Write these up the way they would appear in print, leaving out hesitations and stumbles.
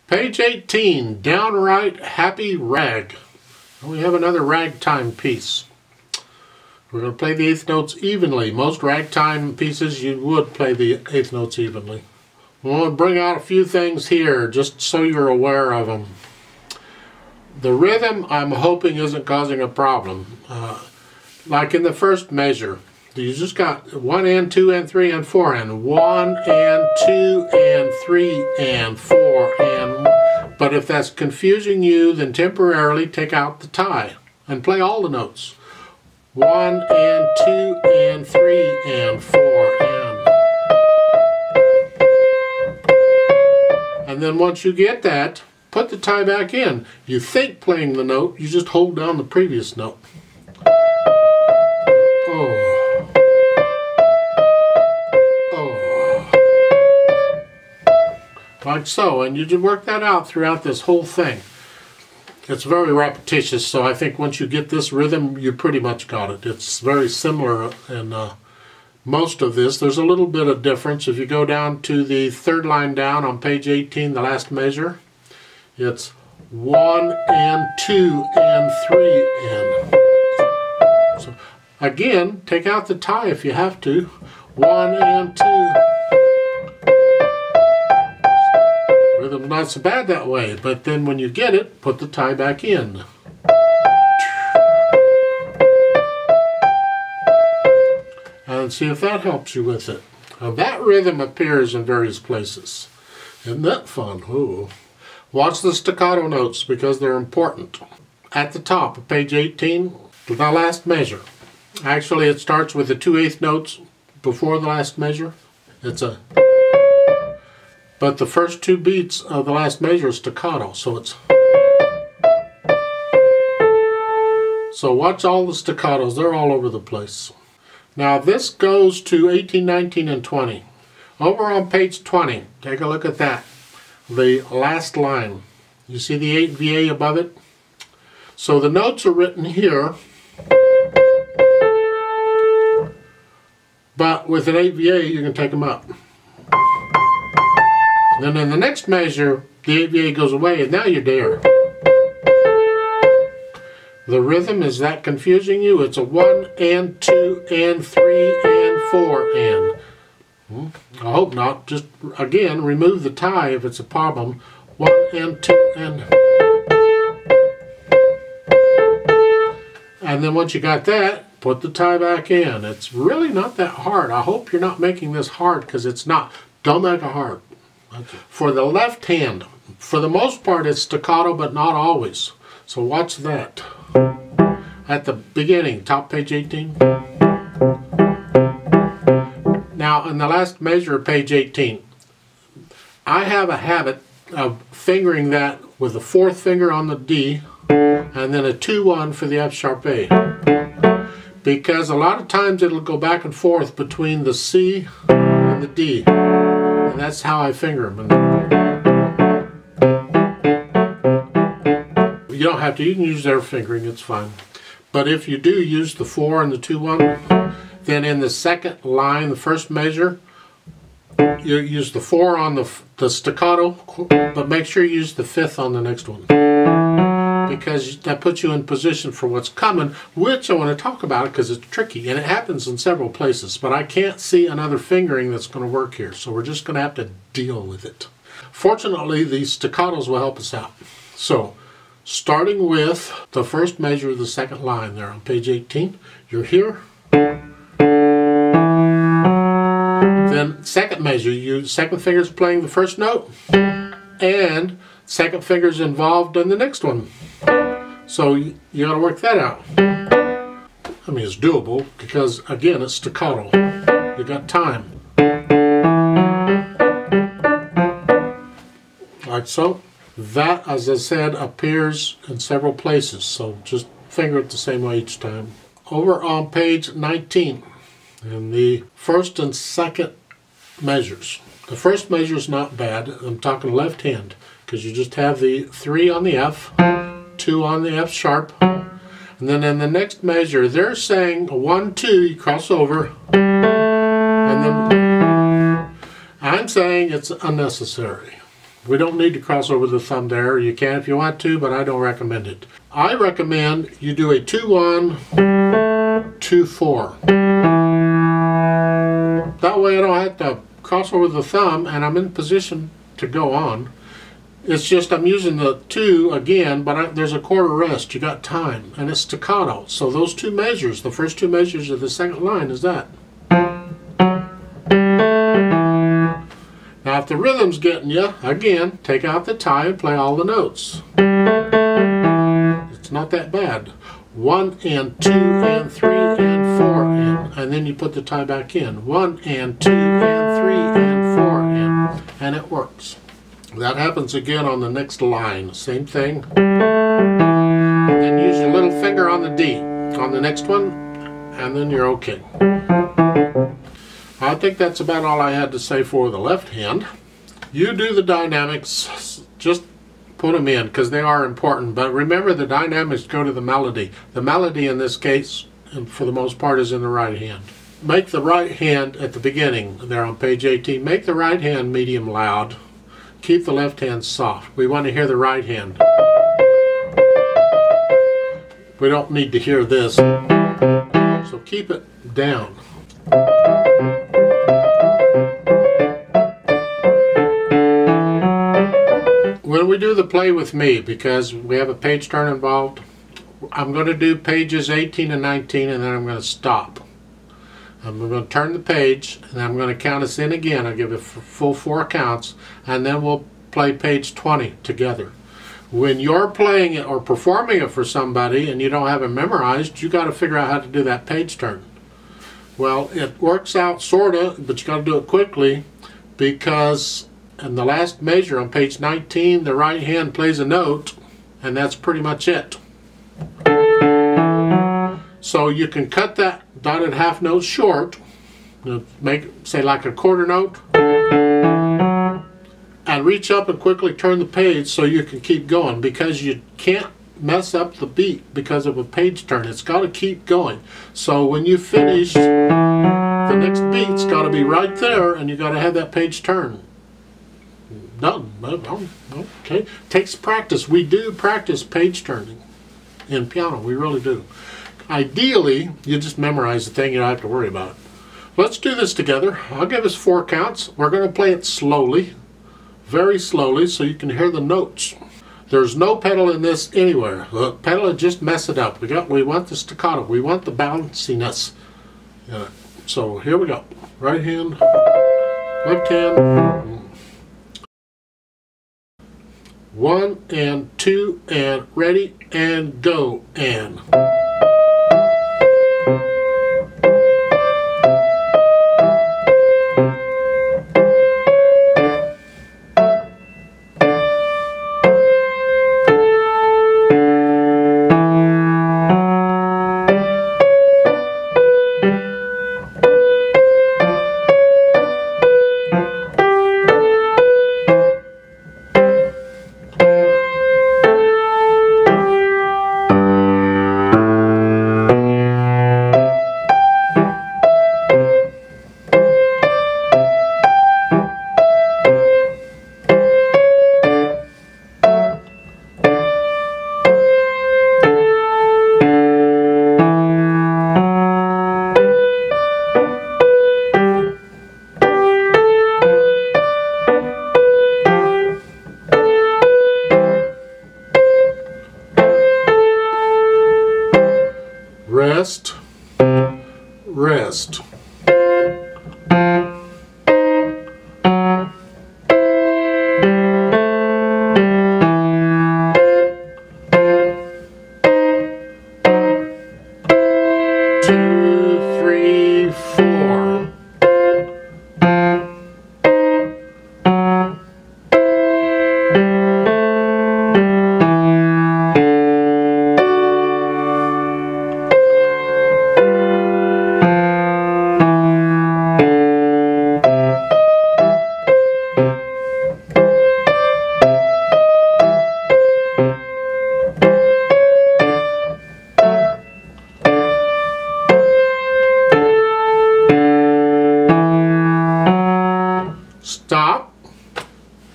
Page 18, Downright Happy Rag. And we have another ragtime piece. We're going to play the eighth notes evenly. Most ragtime pieces you would play the eighth notes evenly. We want to bring out a few things here just so you're aware of them. The rhythm I'm hoping isn't causing a problem. Like in the first measure, you just got 1 and 2 and 3 and 4 and 1 and 2 and 3 and 4 and. But if that's confusing you, then temporarily take out the tie and play all the notes. 1 and 2 and 3 and 4 and then once you get that, put the tie back in. You think playing the note, you just hold down the previous note. Like so, and you just work that out throughout this whole thing. It's very repetitious, so I think once you get this rhythm, you pretty much got it. It's very similar in most of this. There's a little bit of difference. If you go down to the third line down on page 18, the last measure, it's 1 and 2 and 3 and. So again, take out the tie if you have to. 1 and 2. Rhythm's not so bad that way, but then when you get it, put the tie back in. And see if that helps you with it. Now that rhythm appears in various places. Isn't that fun? Ooh. Watch the staccato notes because they're important. At the top of page 18, the last measure. Actually, it starts with the 2/8 notes before the last measure. It's a. But the first two beats of the last measure is staccato, so it's. So watch all the staccatos, they're all over the place. Now this goes to 18, 19, and 20. Over on page 20, take a look at that. The last line. You see the 8 VA above it? So the notes are written here, but with an 8 VA you can take them up. Then in the next measure, the 8 VA goes away, and now you're there. The rhythm, is that confusing you? It's a 1 and 2 and 3 and 4 and. I hope not. Just, again, remove the tie if it's a problem. 1 and 2 and. And then once you got that, put the tie back in. It's really not that hard. I hope you're not making this hard, because it's not. Don't make it hard. For the left hand, for the most part it's staccato, but not always. So watch that. At the beginning, top page 18. Now in the last measure of page 18, I have a habit of fingering that with the 4th finger on the D and then a 2-1 for the F sharp A. Because a lot of times it'll go back and forth between the C and the D. And that's how I finger them. You don't have to, you can use their fingering, it's fine. But if you do use the 4 and the 2-1, then in the second line, the first measure, you use the 4 on the staccato, but make sure you use the 5th on the next one. Because that puts you in position for what's coming, which I want to talk about because it's tricky, and it happens in several places, but I can't see another fingering that's going to work here, so we're just going to have to deal with it. Fortunately, these staccatos will help us out. So, starting with the first measure of the second line there on page 18, you're here. Then second measure, second finger's playing the first note, and second finger's involved in the next one. So you got to work that out. I mean, it's doable because, again, it's staccato. You got time. Like so. That, as I said, appears in several places, so just finger it the same way each time. Over on page 19, in the first and second measures. The first measure is not bad. I'm talking left hand, because you just have the 3 on the F, 2 on the F sharp, and then in the next measure they're saying 1, 2, you cross over, and then I'm saying it's unnecessary. We don't need to cross over the thumb there. You can if you want to, but I don't recommend it. I recommend you do a 2-1, 2-4. That way I don't have to cross over the thumb and I'm in position to go on. It's just I'm using the 2 again, but there's a quarter rest. You got time, and it's staccato. So those 2 measures, the first 2 measures of the second line is that. Now if the rhythm's getting you, again, take out the tie and play all the notes. It's not that bad. 1 and 2 and 3 and 4 and then you put the tie back in. 1 and 2 and 3 and 4 and it works. That happens again on the next line. Same thing. And then use your little finger on the D on the next one, and then you're okay. I think that's about all I had to say for the left hand. You do the dynamics, just put them in because they are important. But remember, the dynamics go to the melody. The melody in this case, and for the most part, is in the right hand. Make the right hand at the beginning there on page 18. Make the right hand medium loud. Keep the left hand soft. We want to hear the right hand. We don't need to hear this. So keep it down. When we do the play with me, because we have a page turn involved, I'm going to do pages 18 and 19 and then I'm going to stop. I'm going to turn the page and I'm going to count us in again. I'll give it full 4 counts and then we'll play page 20 together. When you're playing it or performing it for somebody and you don't have it memorized, you got to figure out how to do that page turn. Well, it works out sorta, but you got to do it quickly because in the last measure on page 19, the right hand plays a note and that's pretty much it. So you can cut that dotted half note short, make say like a quarter note, and reach up and quickly turn the page so you can keep going, because you can't mess up the beat because of a page turn. It's got to keep going. So when you finish, the next beat's got to be right there and you got to have that page turn. Done. Okay. Takes practice. We do practice page turning in piano. We really do. Ideally, you just memorize the thing, you don't have to worry about it. Let's do this together. I'll give us 4 counts. We're going to play it slowly, very slowly, so you can hear the notes. There's no pedal in this anywhere. The pedal would just mess it up. We want the staccato. We want the bounciness. So here we go. Right hand, left hand. 1 and 2 and ready and go and.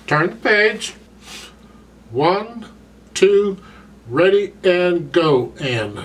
Turn the page. 1, 2, ready and go. And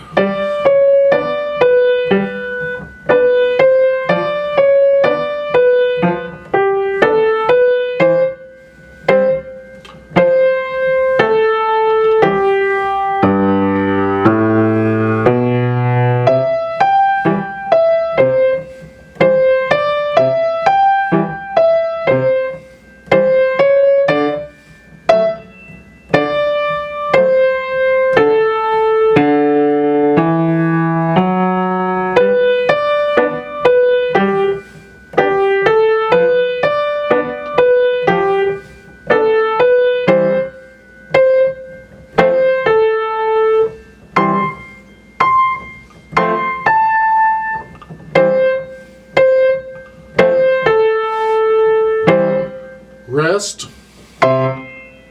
rest,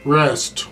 rest.